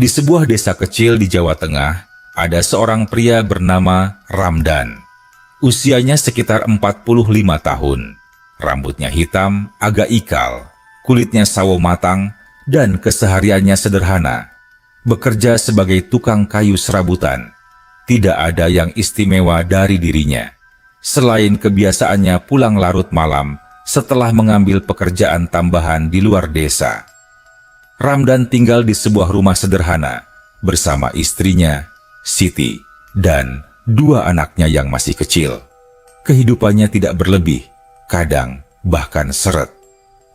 Di sebuah desa kecil di Jawa Tengah, ada seorang pria bernama Ramdan. Usianya sekitar 45 tahun. Rambutnya hitam, agak ikal, kulitnya sawo matang, dan kesehariannya sederhana. Bekerja sebagai tukang kayu serabutan. Tidak ada yang istimewa dari dirinya, selain kebiasaannya pulang larut malam setelah mengambil pekerjaan tambahan di luar desa. Ramdan tinggal di sebuah rumah sederhana bersama istrinya, Siti, dan 2 anaknya yang masih kecil. Kehidupannya tidak berlebih, kadang bahkan seret.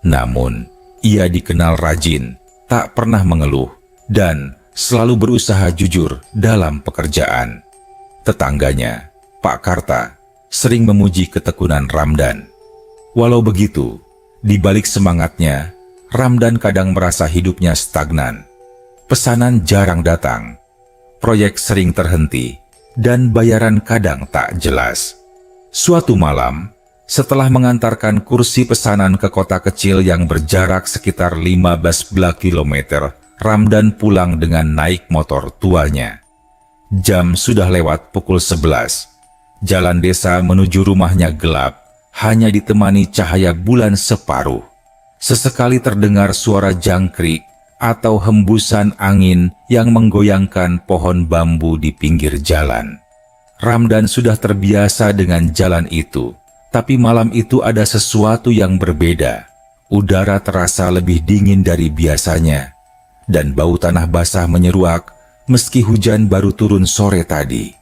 Namun, ia dikenal rajin, tak pernah mengeluh, dan selalu berusaha jujur dalam pekerjaan. Tetangganya, Pak Karta, sering memuji ketekunan Ramdan. Walau begitu, di balik semangatnya, Ramdan kadang merasa hidupnya stagnan. Pesanan jarang datang, proyek sering terhenti, dan bayaran kadang tak jelas. Suatu malam, setelah mengantarkan kursi pesanan ke kota kecil yang berjarak sekitar 15 kilometer, Ramdan pulang dengan naik motor tuanya. Jam sudah lewat pukul 11. Jalan desa menuju rumahnya gelap, hanya ditemani cahaya bulan separuh. Sesekali terdengar suara jangkrik atau hembusan angin yang menggoyangkan pohon bambu di pinggir jalan. Ramdan sudah terbiasa dengan jalan itu, tapi malam itu ada sesuatu yang berbeda. Udara terasa lebih dingin dari biasanya, dan bau tanah basah menyeruak meski hujan baru turun sore tadi.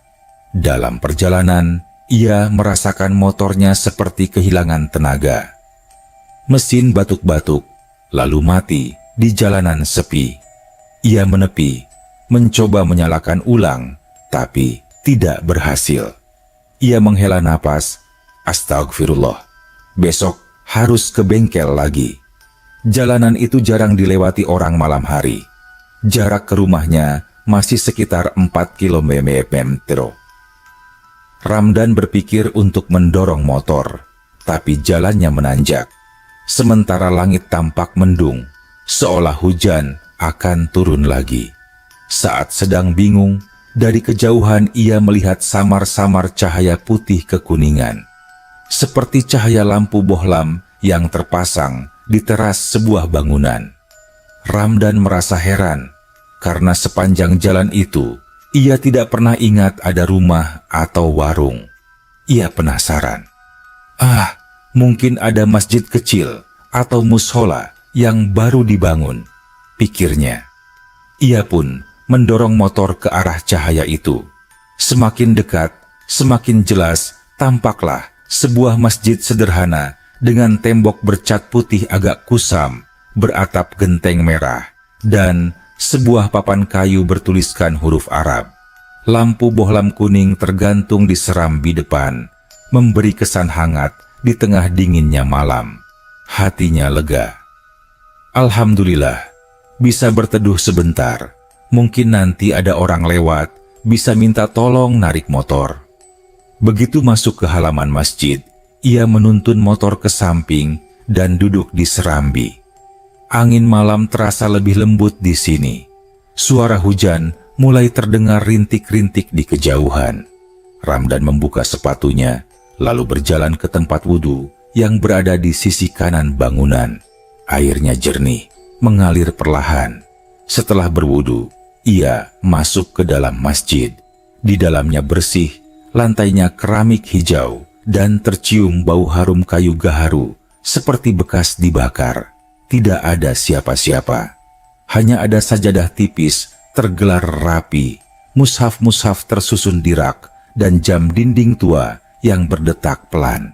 Dalam perjalanan, ia merasakan motornya seperti kehilangan tenaga. Mesin batuk-batuk, lalu mati di jalanan sepi. Ia menepi, mencoba menyalakan ulang, tapi tidak berhasil. Ia menghela napas, astagfirullah, besok harus ke bengkel lagi. Jalanan itu jarang dilewati orang malam hari. Jarak ke rumahnya masih sekitar 4 km. Ramdan berpikir untuk mendorong motor, tapi jalannya menanjak. Sementara langit tampak mendung, seolah hujan akan turun lagi. Saat sedang bingung, dari kejauhan ia melihat samar-samar cahaya putih kekuningan. Seperti cahaya lampu bohlam yang terpasang di teras sebuah bangunan. Ramdan merasa heran, karena sepanjang jalan itu, ia tidak pernah ingat ada rumah atau warung. Ia penasaran. Mungkin ada masjid kecil atau mushola yang baru dibangun, pikirnya. Ia pun mendorong motor ke arah cahaya itu. Semakin dekat, semakin jelas tampaklah sebuah masjid sederhana dengan tembok bercat putih agak kusam, beratap genteng merah, dan sebuah papan kayu bertuliskan huruf Arab. Lampu bohlam kuning tergantung di serambi depan, memberi kesan hangat di tengah dinginnya malam. Hatinya lega. Alhamdulillah, bisa berteduh sebentar. Mungkin nanti ada orang lewat, bisa minta tolong narik motor. Begitu masuk ke halaman masjid, ia menuntun motor ke samping dan duduk di serambi. Angin malam terasa lebih lembut di sini. Suara hujan mulai terdengar rintik-rintik di kejauhan. Ramdan membuka sepatunya, lalu berjalan ke tempat wudhu yang berada di sisi kanan bangunan. Airnya jernih, mengalir perlahan. Setelah berwudhu, ia masuk ke dalam masjid. Di dalamnya bersih, lantainya keramik hijau, dan tercium bau harum kayu gaharu, seperti bekas dibakar. Tidak ada siapa-siapa. Hanya ada sajadah tipis tergelar rapi, mushaf-mushaf tersusun di rak, dan jam dinding tua yang berdetak pelan.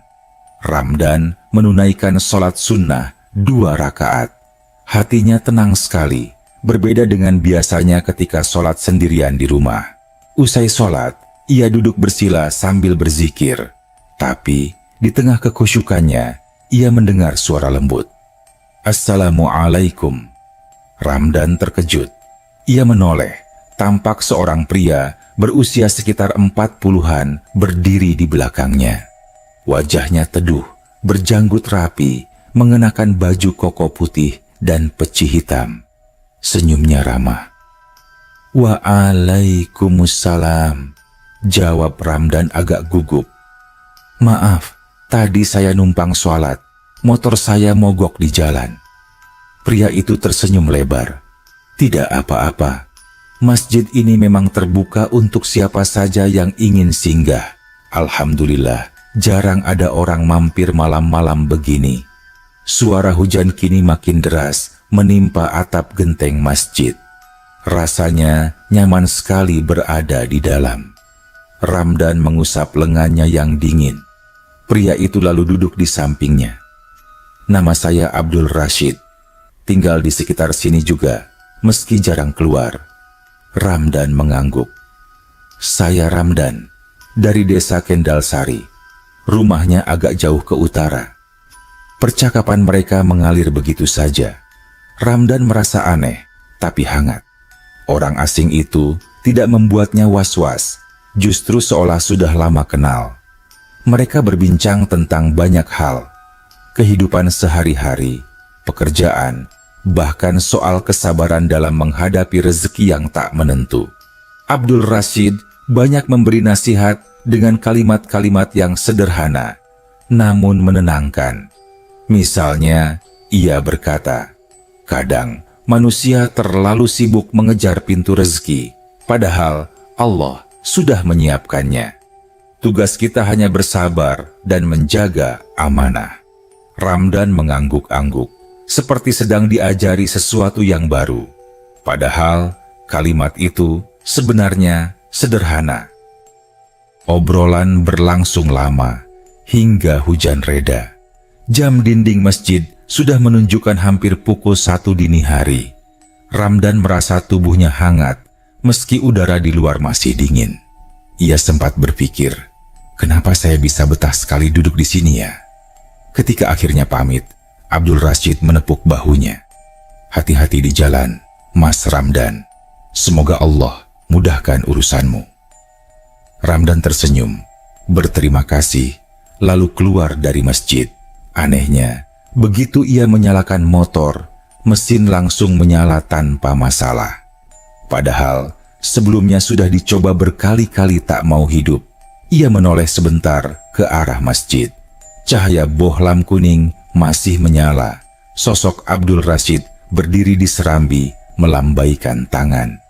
Ramdan menunaikan sholat sunnah 2 rakaat. Hatinya tenang sekali, berbeda dengan biasanya ketika sholat sendirian di rumah. Usai sholat, ia duduk bersila sambil berzikir. Tapi di tengah kekhusyukannya, ia mendengar suara lembut. Assalamualaikum. Ramdan terkejut. Ia menoleh, tampak seorang pria berusia sekitar 40-an berdiri di belakangnya. Wajahnya teduh, berjanggut rapi, mengenakan baju koko putih dan peci hitam. Senyumnya ramah. Waalaikumsalam, jawab Ramdan agak gugup. Maaf, tadi saya numpang sholat, motor saya mogok di jalan. Pria itu tersenyum lebar. Tidak apa-apa, masjid ini memang terbuka untuk siapa saja yang ingin singgah. Alhamdulillah, jarang ada orang mampir malam-malam begini. Suara hujan kini makin deras menimpa atap genteng masjid. Rasanya nyaman sekali berada di dalam. Ramdan mengusap lengannya yang dingin. Pria itu lalu duduk di sampingnya. Nama saya Abdul Rashid. Tinggal di sekitar sini juga, meski jarang keluar. Ramdan mengangguk. Saya Ramdan, dari desa Kendalsari. Rumahnya agak jauh ke utara. Percakapan mereka mengalir begitu saja. Ramdan merasa aneh, tapi hangat. Orang asing itu tidak membuatnya was-was, justru seolah sudah lama kenal. Mereka berbincang tentang banyak hal, kehidupan sehari-hari, pekerjaan, bahkan soal kesabaran dalam menghadapi rezeki yang tak menentu. Abdul Rashid banyak memberi nasihat dengan kalimat-kalimat yang sederhana, namun menenangkan. Misalnya, ia berkata, kadang manusia terlalu sibuk mengejar pintu rezeki, padahal Allah sudah menyiapkannya. Tugas kita hanya bersabar dan menjaga amanah. Ramdan mengangguk-angguk, seperti sedang diajari sesuatu yang baru. Padahal kalimat itu sebenarnya sederhana. Obrolan berlangsung lama, hingga hujan reda. Jam dinding masjid sudah menunjukkan hampir pukul 1 dini hari. Ramdan merasa tubuhnya hangat, meski udara di luar masih dingin. Ia sempat berpikir, kenapa saya bisa betah sekali duduk di sini ya? Ketika akhirnya pamit, Abdul Rashid menepuk bahunya. Hati-hati di jalan, Mas Ramdan. Semoga Allah mudahkan urusanmu. Ramdan tersenyum, berterima kasih, lalu keluar dari masjid. Anehnya, begitu ia menyalakan motor, mesin langsung menyala tanpa masalah. Padahal, sebelumnya sudah dicoba berkali-kali tak mau hidup. Ia menoleh sebentar ke arah masjid. Cahaya bohlam kuning masih menyala. Sosok Abdul Rashid berdiri di serambi, melambaikan tangan.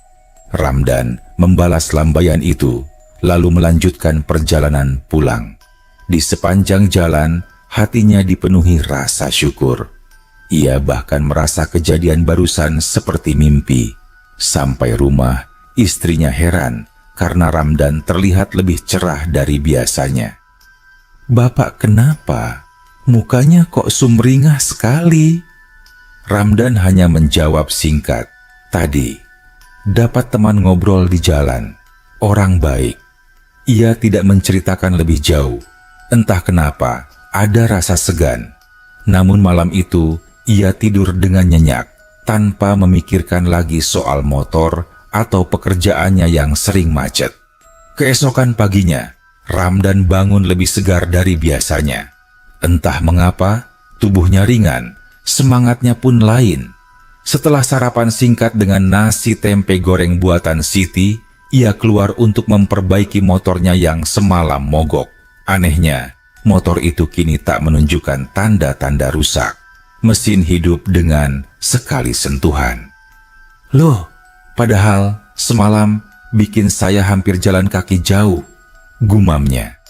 Ramdan membalas lambaian itu, lalu melanjutkan perjalanan pulang. Di sepanjang jalan, hatinya dipenuhi rasa syukur. Ia bahkan merasa kejadian barusan seperti mimpi. Sampai rumah, istrinya heran karena Ramdan terlihat lebih cerah dari biasanya. Bapak kenapa? Mukanya kok sumringah sekali? Ramdan hanya menjawab singkat. Tadi, dapat teman ngobrol di jalan. Orang baik. Ia tidak menceritakan lebih jauh. Entah kenapa, ada rasa segan. Namun malam itu, ia tidur dengan nyenyak, tanpa memikirkan lagi soal motor atau pekerjaannya yang sering macet. Keesokan paginya, Ramdan bangun lebih segar dari biasanya. Entah mengapa, tubuhnya ringan, semangatnya pun lain. Setelah sarapan singkat dengan nasi tempe goreng buatan Siti, ia keluar untuk memperbaiki motornya yang semalam mogok. Anehnya, motor itu kini tak menunjukkan tanda-tanda rusak. Mesin hidup dengan sekali sentuhan. Loh, padahal semalam bikin saya hampir jalan kaki jauh, gumamnya.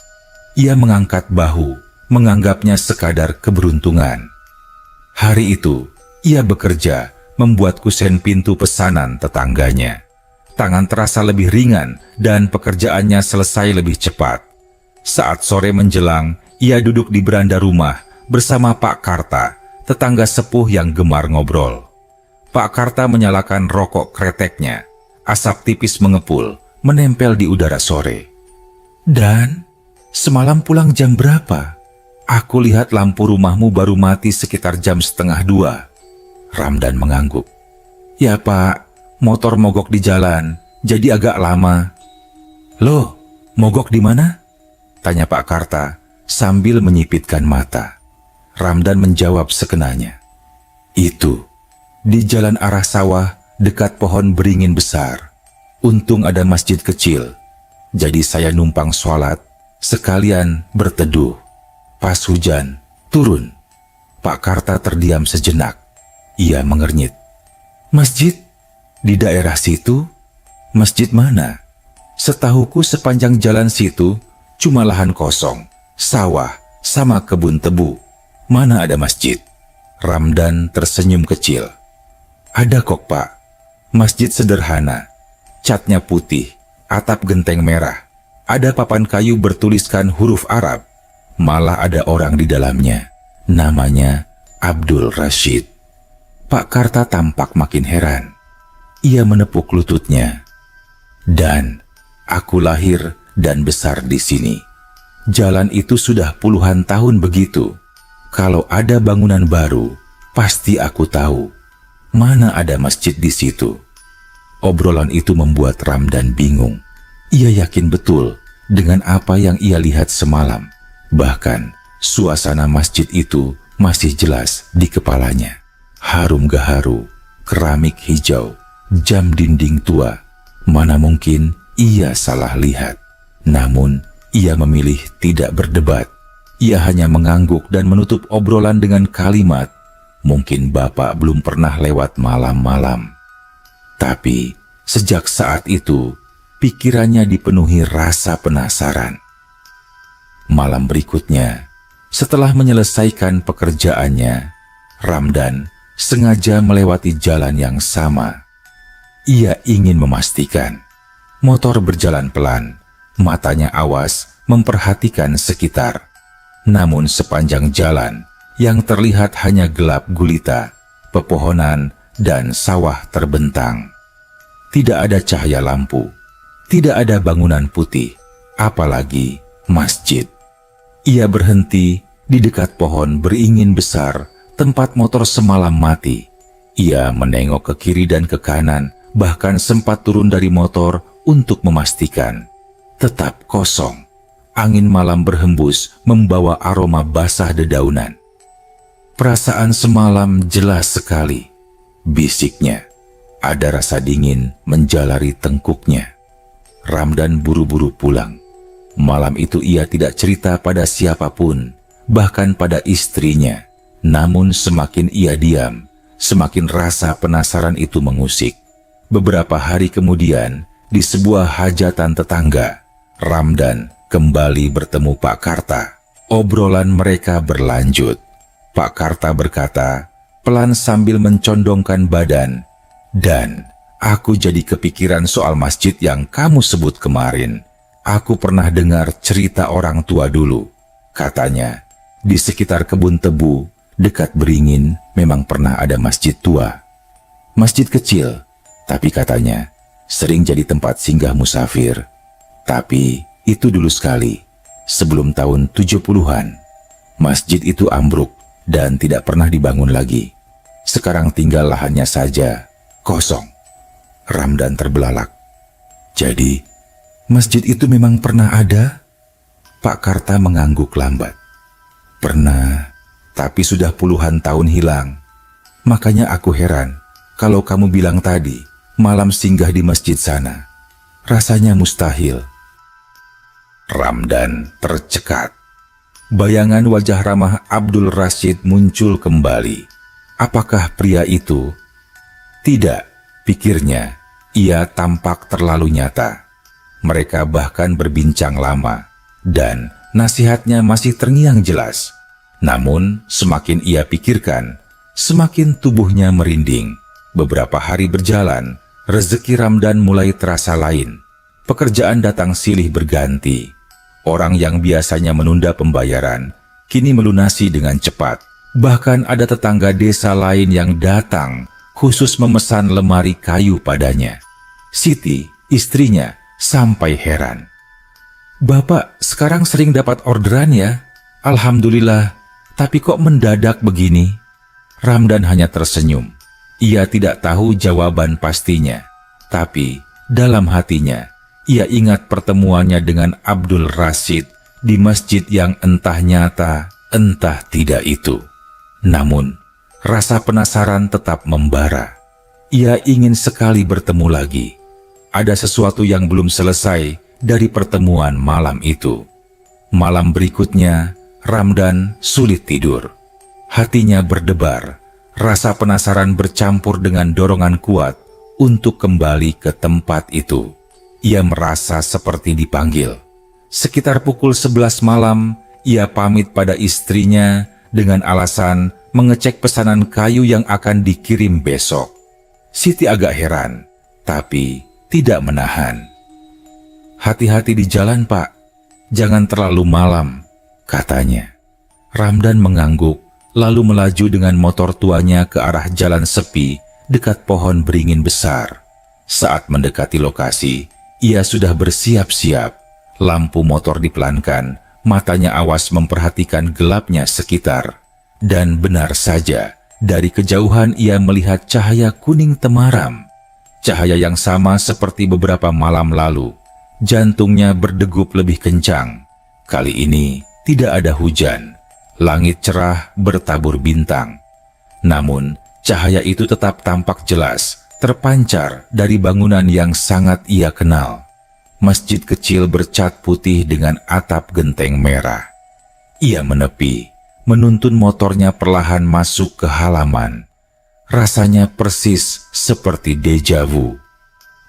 Ia mengangkat bahu, menganggapnya sekadar keberuntungan. Hari itu, ia bekerja membuat kusen pintu pesanan tetangganya. Tangan terasa lebih ringan dan pekerjaannya selesai lebih cepat. Saat sore menjelang, ia duduk di beranda rumah bersama Pak Karta, tetangga sepuh yang gemar ngobrol. Pak Karta menyalakan rokok kreteknya. Asap tipis mengepul, menempel di udara sore. Dan, semalam pulang jam berapa? Aku lihat lampu rumahmu baru mati sekitar jam 1:30. Ramdan mengangguk. Ya Pak, motor mogok di jalan, jadi agak lama. Loh, mogok di mana? Tanya Pak Karta sambil menyipitkan mata. Ramdan menjawab sekenanya. Itu, di jalan arah sawah dekat pohon beringin besar. Untung ada masjid kecil, jadi saya numpang sholat, sekalian berteduh. Pas hujan turun, Pak Karta terdiam sejenak. Ia mengernyit. Masjid? Di daerah situ? Masjid mana? Setahuku sepanjang jalan situ cuma lahan kosong, sawah, sama kebun tebu. Mana ada masjid? Ramdan tersenyum kecil. Ada kok, Pak. Masjid sederhana, catnya putih, atap genteng merah. Ada papan kayu bertuliskan huruf Arab. Malah ada orang di dalamnya. Namanya Abdul Rashid. Pak Karta tampak makin heran. Ia menepuk lututnya. Dan aku lahir dan besar di sini. Jalan itu sudah puluhan tahun begitu. Kalau ada bangunan baru, pasti aku tahu. Mana ada masjid di situ? Obrolan itu membuat Ramdan bingung. Ia yakin betul dengan apa yang ia lihat semalam. Bahkan suasana masjid itu masih jelas di kepalanya. Harum gaharu, keramik hijau, jam dinding tua. Mana mungkin ia salah lihat. Namun ia memilih tidak berdebat. Ia hanya mengangguk dan menutup obrolan dengan kalimat, mungkin Bapak belum pernah lewat malam-malam. Tapi sejak saat itu, pikirannya dipenuhi rasa penasaran. Malam berikutnya, setelah menyelesaikan pekerjaannya, Ramdan sengaja melewati jalan yang sama. Ia ingin memastikan. Motor berjalan pelan, matanya awas memperhatikan sekitar. Namun sepanjang jalan, yang terlihat hanya gelap gulita, pepohonan, dan sawah terbentang. Tidak ada cahaya lampu, tidak ada bangunan putih, apalagi masjid. Ia berhenti di dekat pohon beringin besar, tempat motor semalam mati. Ia menengok ke kiri dan ke kanan, bahkan sempat turun dari motor untuk memastikan. Tetap kosong. Angin malam berhembus membawa aroma basah dedaunan. Perasaan semalam jelas sekali. Bisiknya. Ada rasa dingin menjalari tengkuknya. Ramdan buru-buru pulang. Malam itu ia tidak cerita pada siapapun, bahkan pada istrinya. Namun semakin ia diam, semakin rasa penasaran itu mengusik. Beberapa hari kemudian, di sebuah hajatan tetangga, Ramdan kembali bertemu Pak Karta. Obrolan mereka berlanjut. Pak Karta berkata, pelan sambil mencondongkan badan, dan aku jadi kepikiran soal masjid yang kamu sebut kemarin. Aku pernah dengar cerita orang tua dulu. Katanya, di sekitar kebun tebu, dekat beringin, memang pernah ada masjid tua. Masjid kecil, tapi katanya sering jadi tempat singgah musafir. Tapi itu dulu sekali, sebelum tahun 70-an. Masjid itu ambruk dan tidak pernah dibangun lagi. Sekarang tinggal lahannya saja, kosong. Ramdan terbelalak. Jadi, masjid itu memang pernah ada? Pak Karta mengangguk lambat. Pernah, tapi sudah puluhan tahun hilang. Makanya aku heran kalau kamu bilang tadi, malam singgah di masjid sana. Rasanya mustahil. Ramdan tercekat. Bayangan wajah ramah Abdul Rashid muncul kembali. Apakah pria itu? Tidak, pikirnya. Ia tampak terlalu nyata. Mereka bahkan berbincang lama, dan nasihatnya masih terngiang jelas. Namun, semakin ia pikirkan, semakin tubuhnya merinding. Beberapa hari berjalan, rezeki Ramdan mulai terasa lain. Pekerjaan datang silih berganti. Orang yang biasanya menunda pembayaran, kini melunasi dengan cepat. Bahkan ada tetangga desa lain yang datang, khusus memesan lemari kayu padanya. Siti, istrinya, sampai heran. Bapak sekarang sering dapat orderan ya? Alhamdulillah, tapi kok mendadak begini? Ramdan hanya tersenyum. Ia tidak tahu jawaban pastinya. Tapi dalam hatinya, ia ingat pertemuannya dengan Abdul Rashid di masjid yang entah nyata, entah tidak itu. Namun, rasa penasaran tetap membara. Ia ingin sekali bertemu lagi. ada sesuatu yang belum selesai dari pertemuan malam itu. Malam berikutnya, Ramdan sulit tidur. Hatinya berdebar, rasa penasaran bercampur dengan dorongan kuat untuk kembali ke tempat itu. Ia merasa seperti dipanggil. Sekitar pukul 11 malam, ia pamit pada istrinya dengan alasan mengecek pesanan kayu yang akan dikirim besok. Siti agak heran, tapi tidak menahan. "Hati-hati di jalan, Pak. Jangan terlalu malam," katanya. Ramdan mengangguk, lalu melaju dengan motor tuanya ke arah jalan sepi dekat pohon beringin besar. Saat mendekati lokasi, ia sudah bersiap-siap. Lampu motor dipelankan, matanya awas memperhatikan gelapnya sekitar. Dan benar saja, dari kejauhan ia melihat cahaya kuning temaram. Cahaya yang sama seperti beberapa malam lalu. Jantungnya berdegup lebih kencang. Kali ini tidak ada hujan. Langit cerah bertabur bintang. Namun, cahaya itu tetap tampak jelas, terpancar dari bangunan yang sangat ia kenal. Masjid kecil bercat putih dengan atap genteng merah. Ia menepi, menuntun motornya perlahan masuk ke halaman. Rasanya persis seperti deja vu.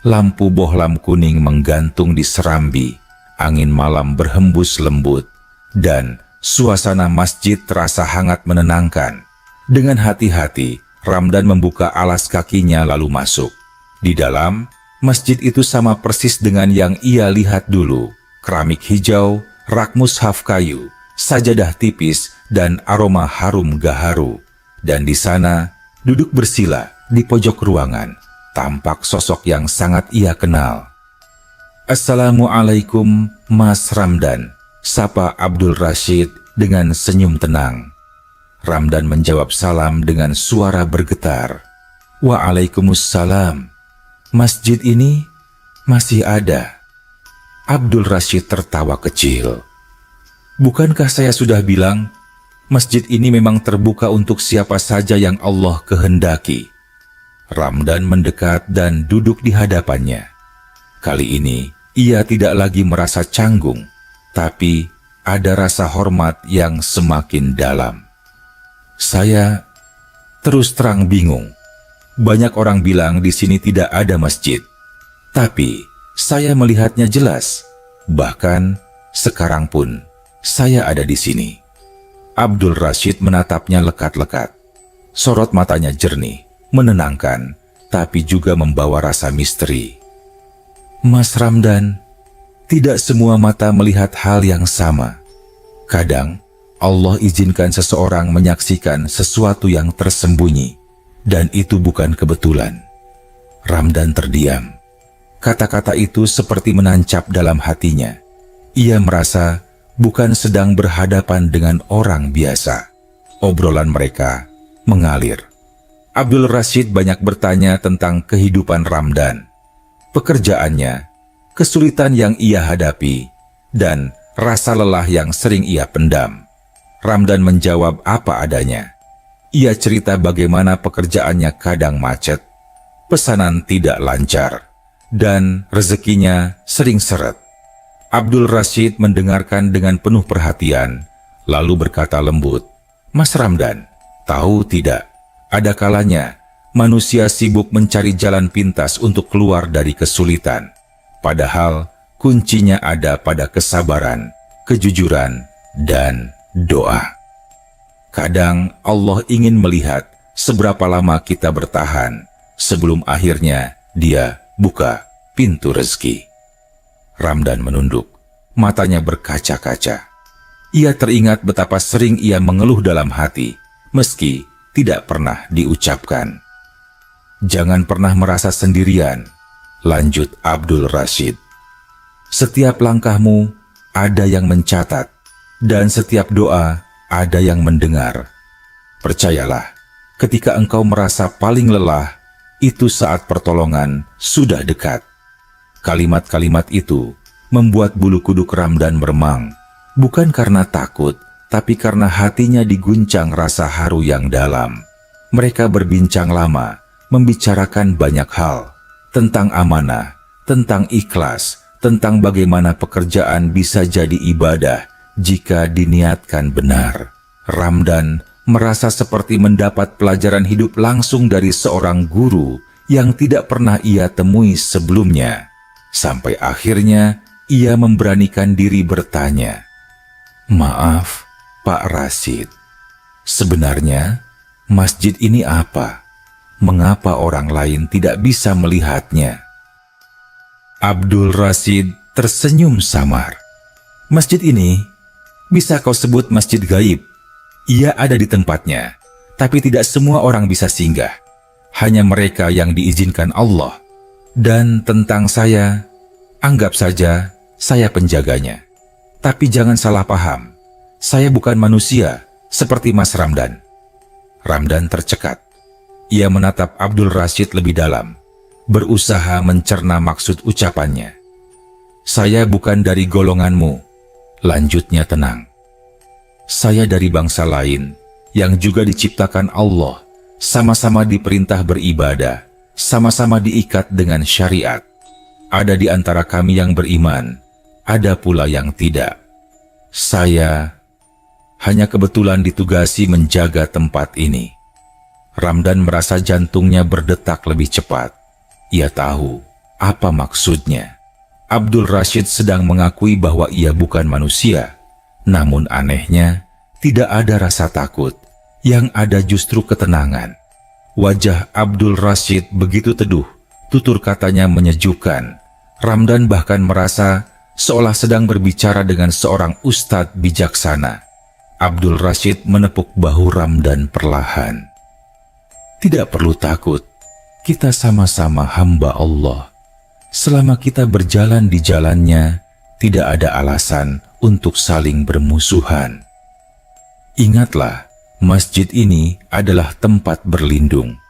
Lampu bohlam kuning menggantung di serambi, angin malam berhembus lembut, dan suasana masjid terasa hangat menenangkan. Dengan hati-hati, Ramdan membuka alas kakinya lalu masuk. Di dalam, masjid itu sama persis dengan yang ia lihat dulu. Keramik hijau, rak mushaf kayu, sajadah tipis, dan aroma harum gaharu. Dan di sana, duduk bersila di pojok ruangan, tampak sosok yang sangat ia kenal. "Assalamualaikum, Mas Ramdan," sapa Abdul Rashid dengan senyum tenang. Ramdan menjawab salam dengan suara bergetar. "Waalaikumsalam. Masjid ini masih ada." Abdul Rashid tertawa kecil. "Bukankah saya sudah bilang, masjid ini memang terbuka untuk siapa saja yang Allah kehendaki?" Ramdan mendekat dan duduk di hadapannya. Kali ini, ia tidak lagi merasa canggung, tapi ada rasa hormat yang semakin dalam. "Saya terus terang bingung. Banyak orang bilang di sini tidak ada masjid, tapi saya melihatnya jelas. Bahkan sekarang pun saya ada di sini." Abdul Rashid menatapnya lekat-lekat. Sorot matanya jernih, menenangkan, tapi juga membawa rasa misteri. "Mas Ramdan, tidak semua mata melihat hal yang sama. Kadang Allah izinkan seseorang menyaksikan sesuatu yang tersembunyi, dan itu bukan kebetulan." Ramdan terdiam. Kata-kata itu seperti menancap dalam hatinya. Ia merasa bukan sedang berhadapan dengan orang biasa. Obrolan mereka mengalir. Abdul Rashid banyak bertanya tentang kehidupan Ramdan, pekerjaannya, kesulitan yang ia hadapi, dan rasa lelah yang sering ia pendam. Ramdan menjawab apa adanya. Ia cerita bagaimana pekerjaannya kadang macet, pesanan tidak lancar, dan rezekinya sering seret. Abdul Rashid mendengarkan dengan penuh perhatian, lalu berkata lembut, "Mas Ramdan, tahu tidak, ada kalanya manusia sibuk mencari jalan pintas untuk keluar dari kesulitan. Padahal kuncinya ada pada kesabaran, kejujuran, dan doa. Kadang Allah ingin melihat seberapa lama kita bertahan sebelum akhirnya Dia buka pintu rezeki." Ramdan menunduk, matanya berkaca-kaca. Ia teringat betapa sering ia mengeluh dalam hati, meski tidak pernah diucapkan. "Jangan pernah merasa sendirian," lanjut Abdul Rashid. "Setiap langkahmu ada yang mencatat, dan setiap doa ada yang mendengar. Percayalah, ketika engkau merasa paling lelah, itu saat pertolongan sudah dekat." Kalimat-kalimat itu membuat bulu kuduk Ramdan meremang, bukan karena takut, tapi karena hatinya diguncang rasa haru yang dalam. Mereka berbincang lama, membicarakan banyak hal, tentang amanah, tentang ikhlas, tentang bagaimana pekerjaan bisa jadi ibadah jika diniatkan benar. Ramdan merasa seperti mendapat pelajaran hidup langsung dari seorang guru yang tidak pernah ia temui sebelumnya. Sampai akhirnya ia memberanikan diri bertanya, "Maaf, Pak Rashid, sebenarnya masjid ini apa? Mengapa orang lain tidak bisa melihatnya?" Abdul Rashid tersenyum samar. "Masjid ini bisa kau sebut masjid gaib. Ia ada di tempatnya, tapi tidak semua orang bisa singgah. Hanya mereka yang diizinkan Allah. Dan tentang saya, anggap saja saya penjaganya. Tapi jangan salah paham, saya bukan manusia seperti Mas Ramdan." Ramdan tercekat. Ia menatap Abdul Rashid lebih dalam, berusaha mencerna maksud ucapannya. "Saya bukan dari golonganmu," lanjutnya tenang. "Saya dari bangsa lain yang juga diciptakan Allah, sama-sama diperintah beribadah, sama-sama diikat dengan syariat. Ada di antara kami yang beriman, ada pula yang tidak. Saya hanya kebetulan ditugasi menjaga tempat ini." Ramdan merasa jantungnya berdetak lebih cepat. Ia tahu apa maksudnya. Abdul Rashid sedang mengakui bahwa ia bukan manusia. Namun anehnya, tidak ada rasa takut. Yang ada justru ketenangan. Wajah Abdul Rashid begitu teduh, tutur katanya menyejukkan. Ramdan bahkan merasa seolah sedang berbicara dengan seorang ustadz bijaksana. Abdul Rashid menepuk bahu Ramdan perlahan. "Tidak perlu takut. Kita sama-sama hamba Allah. Selama kita berjalan di jalannya, tidak ada alasan untuk saling bermusuhan. Ingatlah, masjid ini adalah tempat berlindung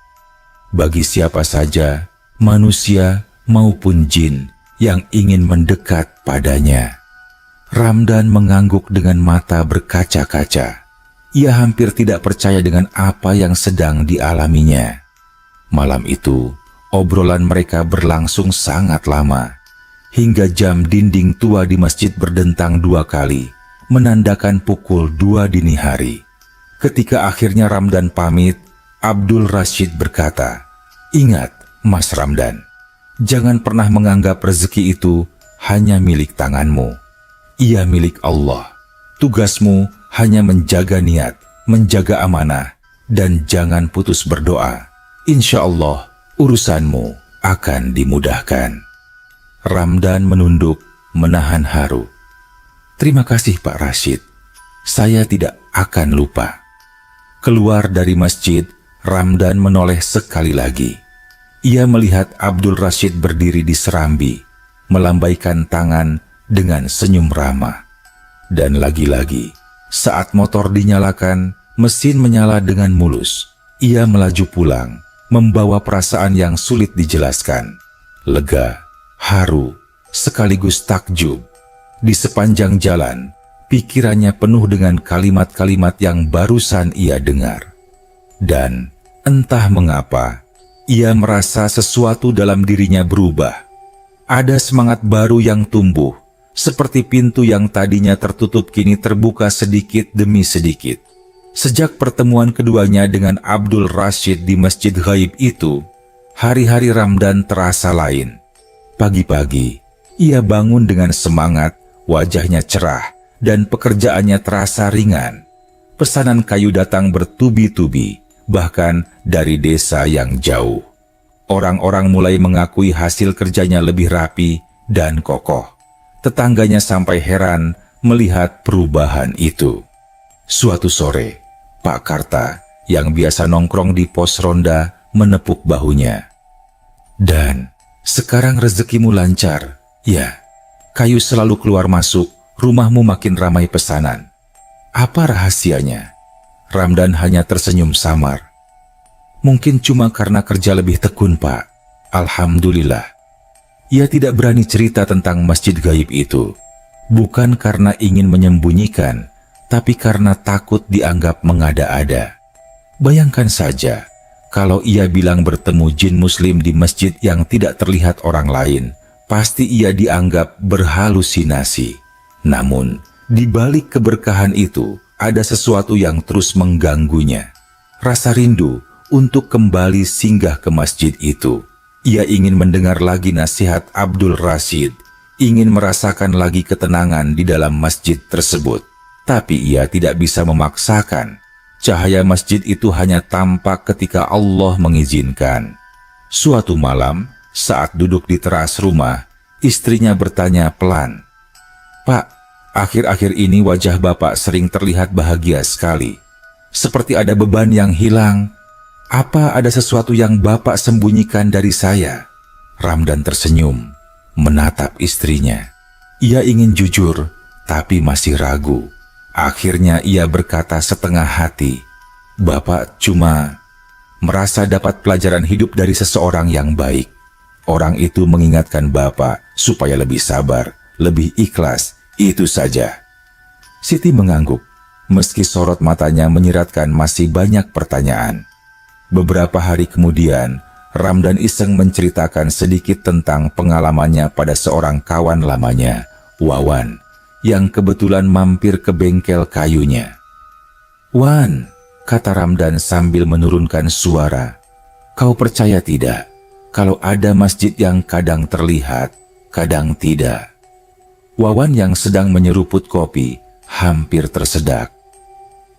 bagi siapa saja, manusia maupun jin yang ingin mendekat padanya." Ramdan mengangguk dengan mata berkaca-kaca. Ia hampir tidak percaya dengan apa yang sedang dialaminya. Malam itu, obrolan mereka berlangsung sangat lama, hingga jam dinding tua di masjid berdentang 2 kali, menandakan pukul 2 dini hari. Ketika akhirnya Ramdan pamit, Abdul Rashid berkata, "Ingat, Mas Ramdan, jangan pernah menganggap rezeki itu hanya milik tanganmu. Ia milik Allah. Tugasmu hanya menjaga niat, menjaga amanah, dan jangan putus berdoa. Insya Allah, urusanmu akan dimudahkan." Ramdan menunduk, menahan haru. "Terima kasih Pak Rashid. Saya tidak akan lupa." Keluar dari masjid, Ramdan menoleh sekali lagi. Ia melihat Abdul Rashid berdiri di serambi, melambaikan tangan dengan senyum ramah. Dan lagi-lagi, saat motor dinyalakan, mesin menyala dengan mulus. Ia melaju pulang, membawa perasaan yang sulit dijelaskan. Lega, haru, sekaligus takjub. Di sepanjang jalan, pikirannya penuh dengan kalimat-kalimat yang barusan ia dengar. Dan entah mengapa, ia merasa sesuatu dalam dirinya berubah. Ada semangat baru yang tumbuh, seperti pintu yang tadinya tertutup kini terbuka sedikit demi sedikit. Sejak pertemuan keduanya dengan Abdul Rashid di masjid gaib itu, hari-hari Ramdan terasa lain. Pagi-pagi, ia bangun dengan semangat, wajahnya cerah, dan pekerjaannya terasa ringan. Pesanan kayu datang bertubi-tubi, bahkan dari desa yang jauh. Orang-orang mulai mengakui hasil kerjanya lebih rapi dan kokoh. Tetangganya sampai heran melihat perubahan itu. Suatu sore, Pak Karta yang biasa nongkrong di pos ronda menepuk bahunya. "Dan sekarang rezekimu lancar, ya. Kayu selalu keluar masuk, rumahmu makin ramai pesanan. Apa rahasianya?" Ramdan hanya tersenyum samar. "Mungkin cuma karena kerja lebih tekun, Pak. Alhamdulillah." Ia tidak berani cerita tentang masjid gaib itu. Bukan karena ingin menyembunyikan, tapi karena takut dianggap mengada-ada. Bayangkan saja, kalau ia bilang bertemu jin muslim di masjid yang tidak terlihat orang lain, pasti ia dianggap berhalusinasi. Namun, di balik keberkahan itu, ada sesuatu yang terus mengganggunya. Rasa rindu untuk kembali singgah ke masjid itu. Ia ingin mendengar lagi nasihat Abdul Rashid, ingin merasakan lagi ketenangan di dalam masjid tersebut. Tapi ia tidak bisa memaksakan. Cahaya masjid itu hanya tampak ketika Allah mengizinkan. Suatu malam, saat duduk di teras rumah, istrinya bertanya pelan, "Pak, akhir-akhir ini wajah Bapak sering terlihat bahagia sekali. Seperti ada beban yang hilang. Apa ada sesuatu yang Bapak sembunyikan dari saya?" Ramdan tersenyum, menatap istrinya. Ia ingin jujur, tapi masih ragu. Akhirnya ia berkata setengah hati, "Bapak cuma merasa dapat pelajaran hidup dari seseorang yang baik. Orang itu mengingatkan Bapak supaya lebih sabar, lebih ikhlas, itu saja." Siti mengangguk, meski sorot matanya menyiratkan masih banyak pertanyaan. Beberapa hari kemudian, Ramdan iseng menceritakan sedikit tentang pengalamannya pada seorang kawan lamanya, Wawan, yang kebetulan mampir ke bengkel kayunya. "Wan," kata Ramdan sambil menurunkan suara, "kau percaya tidak kalau ada masjid yang kadang terlihat, kadang tidak?" Wawan yang sedang menyeruput kopi hampir tersedak.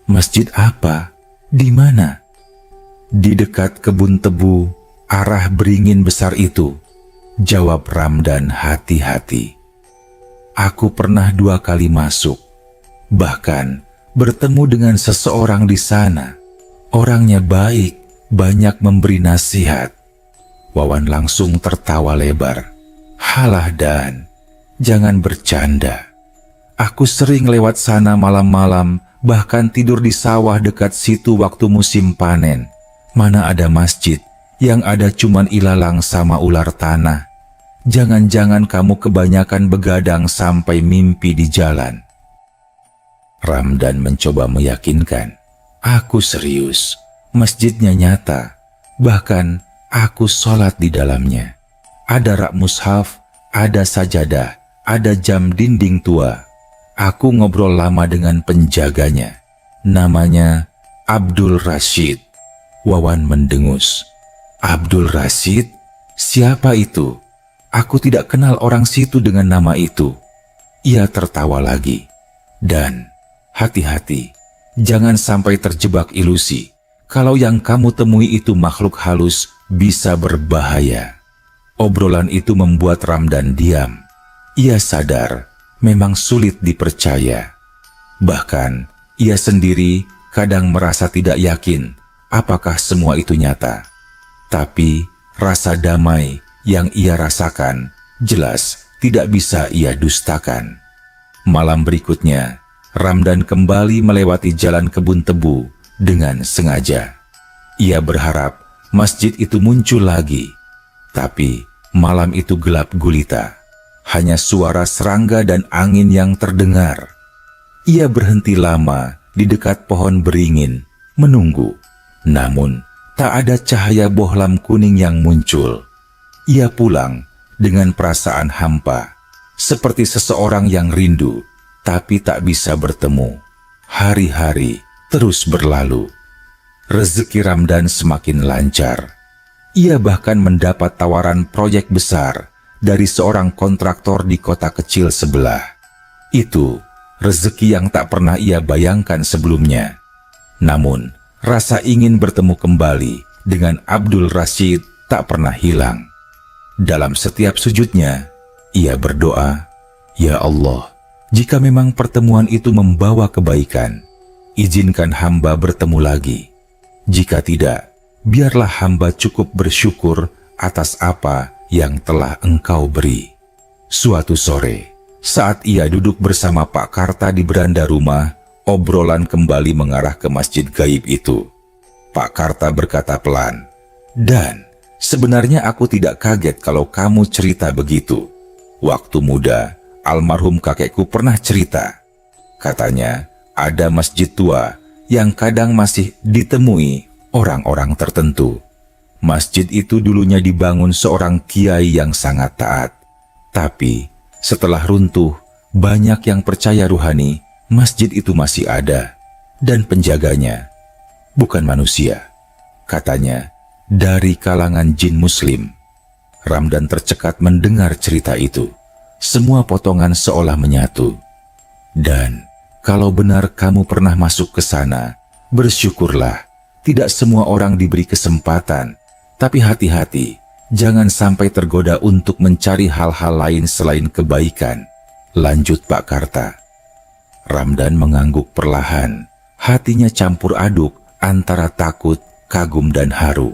"Masjid apa? Di mana?" "Di dekat kebun tebu, arah beringin besar itu," jawab Ramdan hati-hati. "Aku pernah 2 kali masuk, bahkan bertemu dengan seseorang di sana. Orangnya baik, banyak memberi nasihat." Wawan langsung tertawa lebar. "Halah Dan, jangan bercanda. Aku sering lewat sana malam-malam, bahkan tidur di sawah dekat situ waktu musim panen. Mana ada masjid, yang ada cuman ilalang sama ular tanah. Jangan-jangan kamu kebanyakan begadang sampai mimpi di jalan." Ramdan mencoba meyakinkan, "Aku serius, masjidnya nyata, bahkan aku sholat di dalamnya. Ada rak mushaf, ada sajadah, ada jam dinding tua. Aku ngobrol lama dengan penjaganya. Namanya Abdul Rashid." Wawan mendengus. "Abdul Rashid? Siapa itu? Aku tidak kenal orang situ dengan nama itu." Ia tertawa lagi. "Dan hati-hati, jangan sampai terjebak ilusi. Kalau yang kamu temui itu makhluk halus, bisa berbahaya." Obrolan itu membuat Ramdan diam. Ia sadar memang sulit dipercaya. Bahkan ia sendiri kadang merasa tidak yakin apakah semua itu nyata. Tapi rasa damai yang ia rasakan jelas tidak bisa ia dustakan. Malam berikutnya, Ramdan kembali melewati jalan kebun tebu dengan sengaja. Ia berharap masjid itu muncul lagi. Tapi malam itu gelap gulita. Hanya suara serangga dan angin yang terdengar. Ia berhenti lama di dekat pohon beringin, menunggu. Namun, tak ada cahaya bohlam kuning yang muncul. Ia pulang dengan perasaan hampa, seperti seseorang yang rindu, tapi tak bisa bertemu. Hari-hari terus berlalu. Rezeki Ramdan semakin lancar. Ia bahkan mendapat tawaran proyek besar dari seorang kontraktor di kota kecil sebelah. Itu rezeki yang tak pernah ia bayangkan sebelumnya. Namun, rasa ingin bertemu kembali dengan Abdul Rashid tak pernah hilang. Dalam setiap sujudnya, ia berdoa, "Ya Allah, jika memang pertemuan itu membawa kebaikan, izinkan hamba bertemu lagi. Jika tidak, biarlah hamba cukup bersyukur atas apa yang telah Engkau beri." Suatu sore, saat ia duduk bersama Pak Karta di beranda rumah, obrolan kembali mengarah ke masjid gaib itu. Pak Karta berkata pelan, "Dan, sebenarnya aku tidak kaget kalau kamu cerita begitu. Waktu muda, almarhum kakekku pernah cerita. Katanya, ada masjid tua yang kadang masih ditemui orang-orang tertentu. Masjid itu dulunya dibangun seorang kiai yang sangat taat. Tapi setelah runtuh, banyak yang percaya ruhani masjid itu masih ada dan penjaganya bukan manusia. Katanya dari kalangan jin muslim. Ramdan tercekat mendengar cerita itu. Semua potongan seolah menyatu. Dan kalau benar kamu pernah masuk ke sana, bersyukurlah. Tidak semua orang diberi kesempatan. Tapi hati-hati, jangan sampai tergoda untuk mencari hal-hal lain selain kebaikan. Lanjut Pak Karta. Ramdan mengangguk perlahan. Hatinya campur aduk antara takut, kagum dan haru.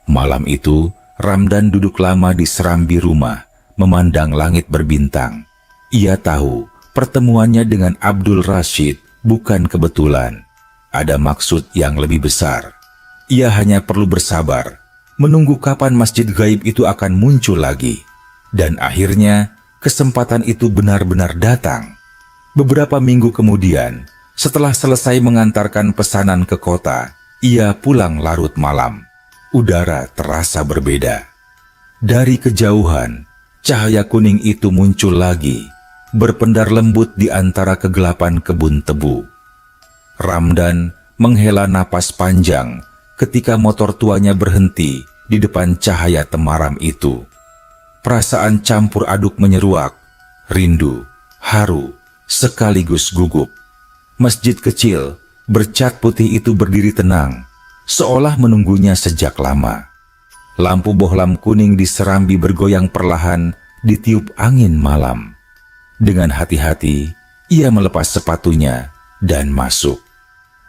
Malam itu, Ramdan duduk lama di serambi rumah, memandang langit berbintang. Ia tahu pertemuannya dengan Abdul Rashid bukan kebetulan. Ada maksud yang lebih besar. Ia hanya perlu bersabar, menunggu kapan masjid gaib itu akan muncul lagi. Dan akhirnya, kesempatan itu benar-benar datang. Beberapa minggu kemudian, setelah selesai mengantarkan pesanan ke kota, ia pulang larut malam. Udara terasa berbeda. Dari kejauhan, cahaya kuning itu muncul lagi, berpendar lembut di antara kegelapan kebun tebu. Ramdan menghela napas panjang ketika motor tuanya berhenti di depan cahaya temaram itu. Perasaan campur aduk menyeruak, rindu, haru, sekaligus gugup. Masjid kecil bercat putih itu berdiri tenang, seolah menunggunya sejak lama. Lampu bohlam kuning di serambi bergoyang perlahan ditiup angin malam. Dengan hati-hati, ia melepas sepatunya dan masuk.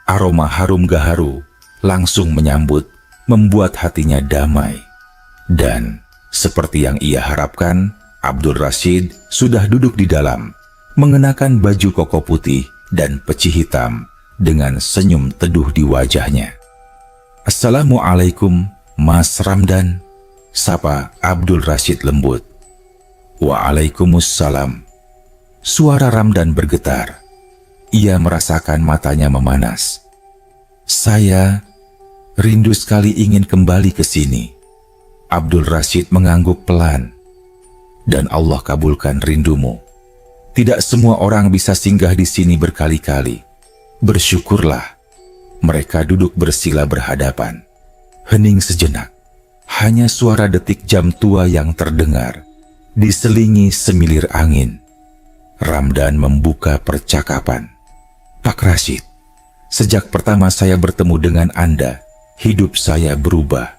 Aroma harum gaharu langsung menyambut, membuat hatinya damai. Dan seperti yang ia harapkan, Abdul Rashid sudah duduk di dalam, mengenakan baju koko putih dan peci hitam dengan senyum teduh di wajahnya. "Assalamualaikum, Mas Ramdan," sapa Abdul Rashid lembut. "Waalaikumsalam." Suara Ramdan bergetar. Ia merasakan matanya memanas. "Saya rindu sekali ingin kembali ke sini." Abdul Rashid mengangguk pelan. "Dan Allah kabulkan rindumu. Tidak semua orang bisa singgah di sini berkali-kali. Bersyukurlah." Mereka duduk bersila berhadapan. Hening sejenak. Hanya suara detik jam tua yang terdengar, diselingi semilir angin. Ramdan membuka percakapan. "Pak Rashid, sejak pertama saya bertemu dengan Anda, hidup saya berubah.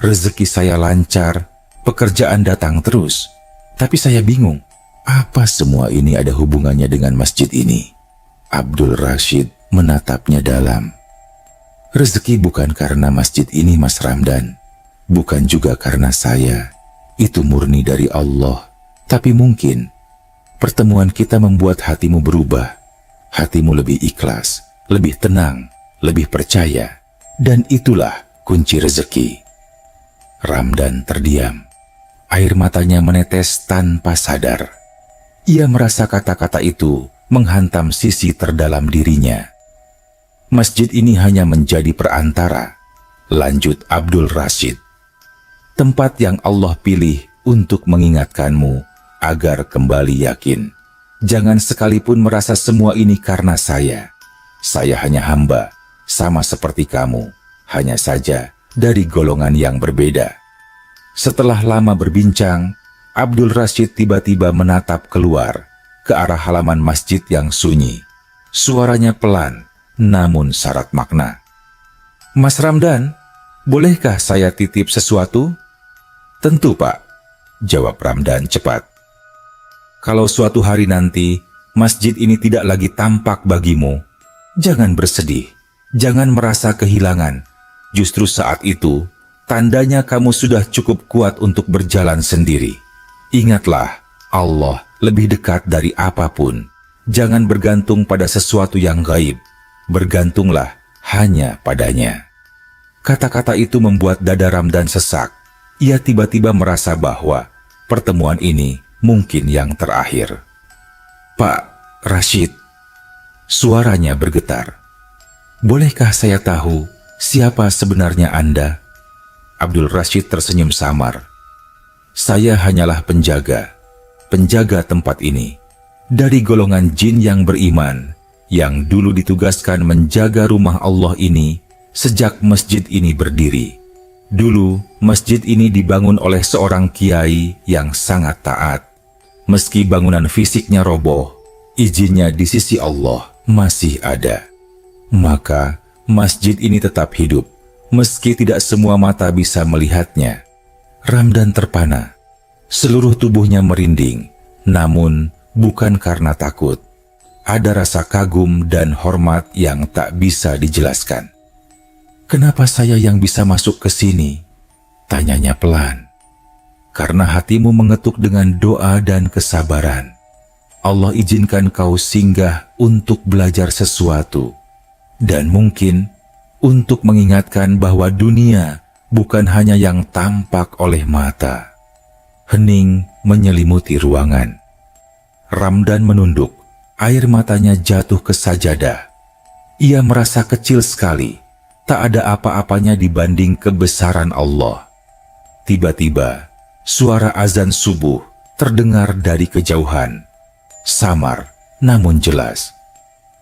Rezeki saya lancar, pekerjaan datang terus. Tapi saya bingung, apa semua ini ada hubungannya dengan masjid ini?" Abdul Rashid menatapnya dalam. "Rezeki bukan karena masjid ini, Mas Ramdan. Bukan juga karena saya. Itu murni dari Allah. Tapi mungkin pertemuan kita membuat hatimu berubah. Hatimu lebih ikhlas, lebih tenang, lebih percaya. Dan itulah kunci rezeki." Ramdan terdiam. Air matanya menetes tanpa sadar. Ia merasa kata-kata itu menghantam sisi terdalam dirinya. "Masjid ini hanya menjadi perantara," lanjut Abdul Rashid. "Tempat yang Allah pilih untuk mengingatkanmu agar kembali yakin. Jangan sekalipun merasa semua ini karena saya. Saya hanya hamba, sama seperti kamu, hanya saja dari golongan yang berbeda." Setelah lama berbincang, Abdul Rashid tiba-tiba menatap keluar ke arah halaman masjid yang sunyi. Suaranya pelan, namun syarat makna. "Mas Ramdan, bolehkah saya titip sesuatu?" "Tentu, Pak," jawab Ramdan cepat. "Kalau suatu hari nanti masjid ini tidak lagi tampak bagimu, jangan bersedih, jangan merasa kehilangan. Justru saat itu, tandanya kamu sudah cukup kuat untuk berjalan sendiri. Ingatlah, Allah lebih dekat dari apapun. Jangan bergantung pada sesuatu yang gaib. Bergantunglah hanya padanya." Kata-kata itu membuat dada Ramdan sesak. Ia tiba-tiba merasa bahwa pertemuan ini mungkin yang terakhir. "Pak Rashid," suaranya bergetar. "Bolehkah saya tahu siapa sebenarnya Anda?" Abdul Rashid tersenyum samar. "Saya hanyalah penjaga. penjaga tempat ini, dari golongan jin yang beriman, yang dulu ditugaskan menjaga rumah Allah ini sejak masjid ini berdiri. Dulu, masjid ini dibangun oleh seorang kiai yang sangat taat. Meski bangunan fisiknya roboh, izinnya di sisi Allah masih ada. Maka, masjid ini tetap hidup, meski tidak semua mata bisa melihatnya. Ramdan terpana. Seluruh tubuhnya merinding, namun bukan karena takut. Ada rasa kagum dan hormat yang tak bisa dijelaskan. "Kenapa saya yang bisa masuk ke sini?" tanyanya pelan. "Karena hatimu mengetuk dengan doa dan kesabaran. Allah izinkan kau singgah untuk belajar sesuatu. Dan mungkin untuk mengingatkan bahwa dunia bukan hanya yang tampak oleh mata." Hening menyelimuti ruangan. Ramdan menunduk, air matanya jatuh ke sajadah. Ia merasa kecil sekali, tak ada apa-apanya dibanding kebesaran Allah. Tiba-tiba, suara azan subuh terdengar dari kejauhan. Samar, namun jelas.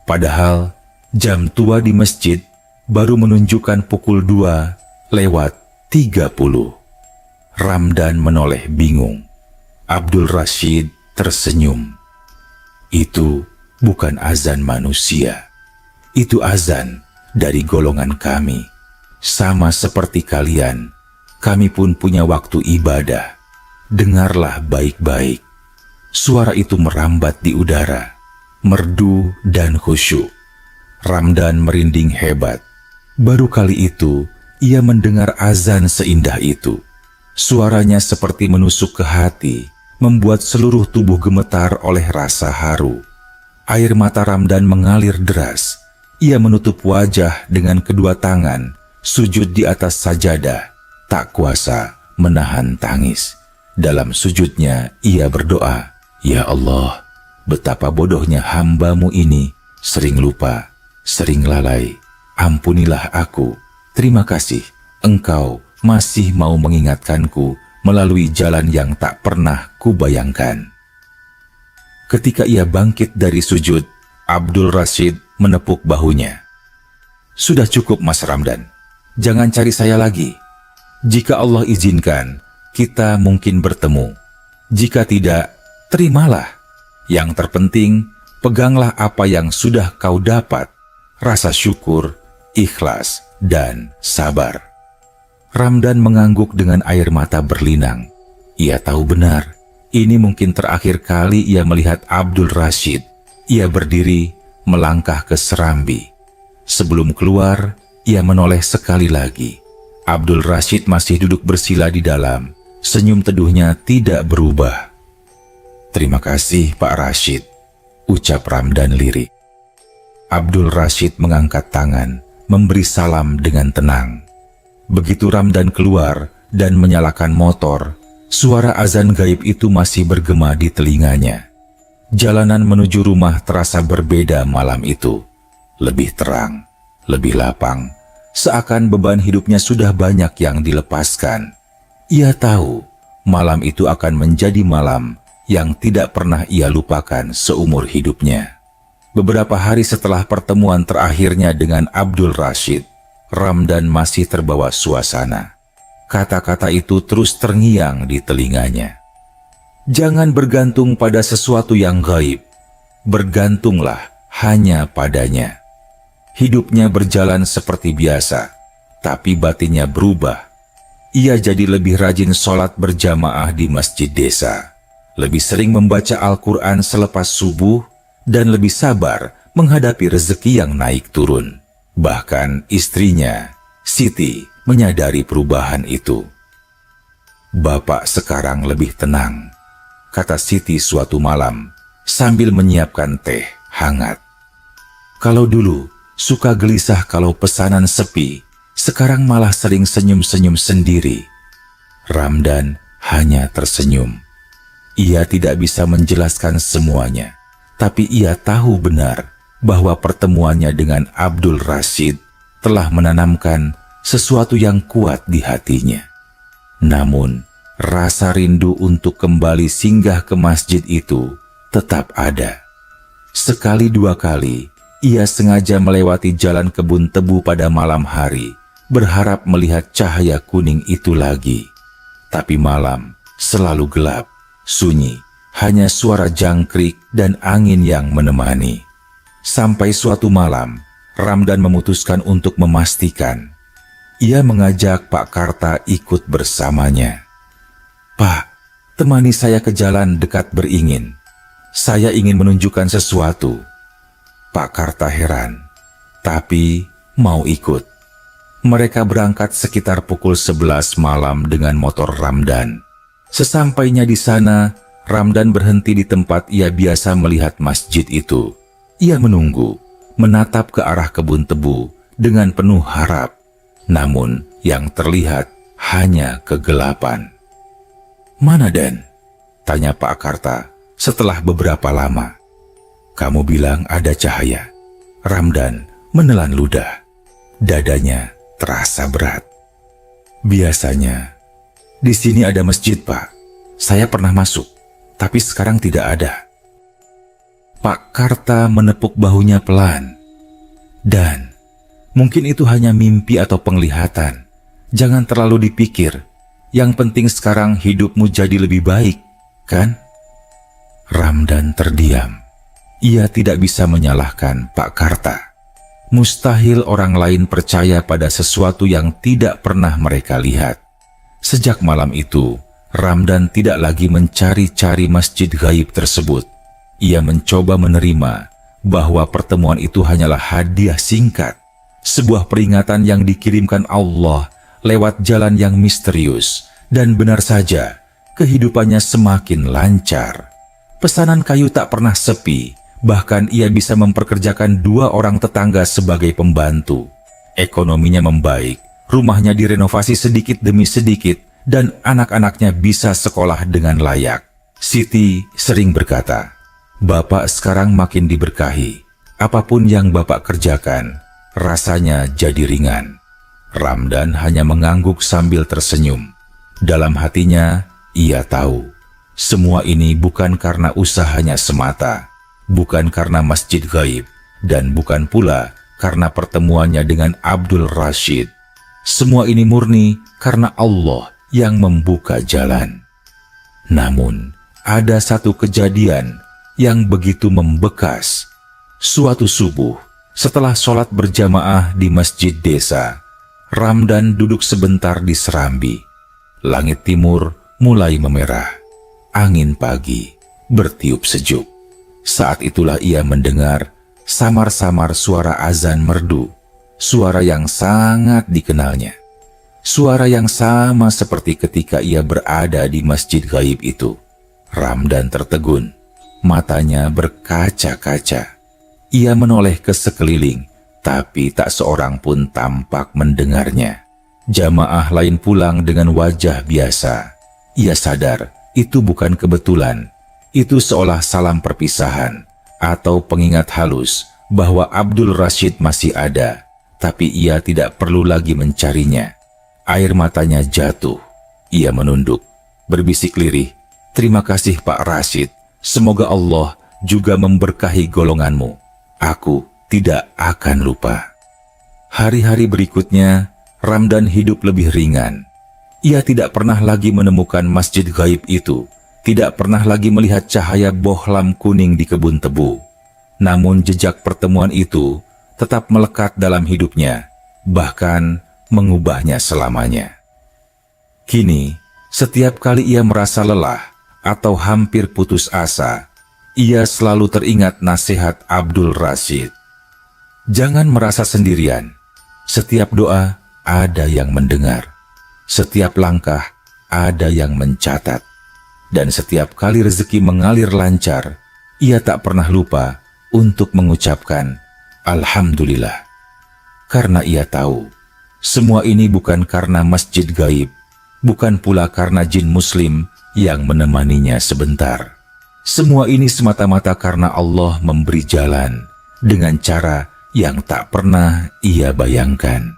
Padahal, jam tua di masjid baru menunjukkan pukul 2:30. Ramdan menoleh bingung. Abdul Rashid tersenyum. "Itu bukan azan manusia. Itu azan dari golongan kami. Sama seperti kalian, kami pun punya waktu ibadah. Dengarlah baik-baik." Suara itu merambat di udara, merdu dan khusyuk. Ramdan merinding hebat. Baru kali itu ia mendengar azan seindah itu. Suaranya seperti menusuk ke hati, membuat seluruh tubuh gemetar oleh rasa haru. Air mata Ramdan mengalir deras. Ia menutup wajah dengan kedua tangan, sujud di atas sajadah, tak kuasa menahan tangis. Dalam sujudnya ia berdoa, "Ya Allah, betapa bodohnya hamba-Mu ini, sering lupa, sering lalai. Ampunilah aku. Terima kasih, Engkau masih mau mengingatkanku melalui jalan yang tak pernah kubayangkan." Ketika ia bangkit dari sujud, Abdul Rashid menepuk bahunya. "Sudah cukup, Mas Ramdan. Jangan cari saya lagi. Jika Allah izinkan, kita mungkin bertemu. Jika tidak, terimalah. Yang terpenting, peganglah apa yang sudah kau dapat. Rasa syukur, ikhlas, dan sabar." Ramdan mengangguk dengan air mata berlinang. Ia tahu benar, ini mungkin terakhir kali ia melihat Abdul Rashid. Ia berdiri, melangkah ke serambi. Sebelum keluar, ia menoleh sekali lagi. Abdul Rashid masih duduk bersila di dalam. Senyum teduhnya tidak berubah. "Terima kasih, Pak Rashid," ucap Ramdan lirik. Abdul Rashid mengangkat tangan, memberi salam dengan tenang. Begitu Ramdan keluar dan menyalakan motor, suara azan gaib itu masih bergema di telinganya. Jalanan menuju rumah terasa berbeda malam itu. Lebih terang, lebih lapang, seakan beban hidupnya sudah banyak yang dilepaskan. Ia tahu malam itu akan menjadi malam yang tidak pernah ia lupakan seumur hidupnya. Beberapa hari setelah pertemuan terakhirnya dengan Abdul Rashid, Ramdan masih terbawa suasana. Kata-kata itu terus terngiang di telinganya. Jangan bergantung pada sesuatu yang gaib. Bergantunglah hanya padanya. Hidupnya berjalan seperti biasa, tapi batinnya berubah. Ia jadi lebih rajin sholat berjamaah di masjid desa, lebih sering membaca Al-Quran selepas subuh, dan lebih sabar menghadapi rezeki yang naik turun. Bahkan istrinya, Siti, menyadari perubahan itu. "Bapak sekarang lebih tenang," kata Siti suatu malam sambil menyiapkan teh hangat. "Kalau dulu suka gelisah kalau pesanan sepi, sekarang malah sering senyum-senyum sendiri." Ramdan hanya tersenyum. Ia tidak bisa menjelaskan semuanya, tapi ia tahu benar bahwa pertemuannya dengan Abdul Rashid telah menanamkan sesuatu yang kuat di hatinya. Namun, rasa rindu untuk kembali singgah ke masjid itu tetap ada. Sekali dua kali, ia sengaja melewati jalan kebun tebu pada malam hari, berharap melihat cahaya kuning itu lagi. Tapi malam selalu gelap, sunyi, hanya suara jangkrik dan angin yang menemani. Sampai suatu malam, Ramdan memutuskan untuk memastikan. Ia mengajak Pak Karta ikut bersamanya. "Pak, temani saya ke jalan dekat Beringin. Saya ingin menunjukkan sesuatu." Pak Karta heran, tapi mau ikut. Mereka berangkat sekitar pukul 11 malam dengan motor Ramdan. Sesampainya di sana, Ramdan berhenti di tempat ia biasa melihat masjid itu. Ia menunggu, menatap ke arah kebun tebu dengan penuh harap. Namun yang terlihat hanya kegelapan. "Mana Den?" tanya Pak Karta setelah beberapa lama. "Kamu bilang ada cahaya." Ramdan menelan ludah. Dadanya terasa berat. "Biasanya di sini ada masjid, Pak. Saya pernah masuk, tapi sekarang tidak ada." Pak Karta menepuk bahunya pelan. "Dan mungkin itu hanya mimpi atau penglihatan. Jangan terlalu dipikir. Yang penting sekarang hidupmu jadi lebih baik, kan?" Ramdan terdiam. Ia tidak bisa menyalahkan Pak Karta. Mustahil orang lain percaya pada sesuatu yang tidak pernah mereka lihat. Sejak malam itu, Ramdan tidak lagi mencari-cari masjid gaib tersebut. Ia mencoba menerima bahwa pertemuan itu hanyalah hadiah singkat, sebuah peringatan yang dikirimkan Allah lewat jalan yang misterius, dan benar saja, kehidupannya semakin lancar. Pesanan kayu tak pernah sepi, bahkan ia bisa memperkerjakan 2 orang tetangga sebagai pembantu. Ekonominya membaik, rumahnya direnovasi sedikit demi sedikit, dan anak-anaknya bisa sekolah dengan layak. Siti sering berkata, "Bapak sekarang makin diberkahi. Apapun yang Bapak kerjakan, rasanya jadi ringan." Ramdan hanya mengangguk sambil tersenyum. Dalam hatinya, ia tahu, semua ini bukan karena usahanya semata, bukan karena masjid gaib, dan bukan pula karena pertemuannya dengan Abdul Rashid. Semua ini murni karena Allah yang membuka jalan. Namun, ada satu kejadian yang begitu membekas. Suatu subuh, setelah sholat berjamaah di masjid desa, Ramdan duduk sebentar di serambi. Langit timur mulai memerah. Angin pagi bertiup sejuk. Saat itulah ia mendengar samar-samar suara azan merdu, suara yang sangat dikenalnya. Suara yang sama seperti ketika ia berada di masjid gaib itu. Ramdan tertegun, matanya berkaca-kaca. Ia menoleh ke sekeliling, tapi tak seorang pun tampak mendengarnya. Jamaah lain pulang dengan wajah biasa. Ia sadar itu bukan kebetulan. Itu seolah salam perpisahan atau pengingat halus bahwa Abdul Rashid masih ada, tapi ia tidak perlu lagi mencarinya. Air matanya jatuh. Ia menunduk, berbisik lirih, "Terima kasih Pak Rashid. Semoga Allah juga memberkahi golonganmu. Aku tidak akan lupa." Hari-hari berikutnya, Ramdan hidup lebih ringan. Ia tidak pernah lagi menemukan masjid gaib itu, tidak pernah lagi melihat cahaya bohlam kuning di kebun tebu. Namun jejak pertemuan itu tetap melekat dalam hidupnya, bahkan mengubahnya selamanya. Kini, setiap kali ia merasa lelah atau hampir putus asa, ia selalu teringat nasihat Abdul Rashid. Jangan merasa sendirian. Setiap doa ada yang mendengar. Setiap langkah ada yang mencatat. Dan setiap kali rezeki mengalir lancar, ia tak pernah lupa untuk mengucapkan Alhamdulillah. Karena ia tahu, semua ini bukan karena masjid gaib, bukan pula karena jin muslim yang menemaninya sebentar. Semua ini semata-mata karena Allah memberi jalan dengan cara yang tak pernah ia bayangkan.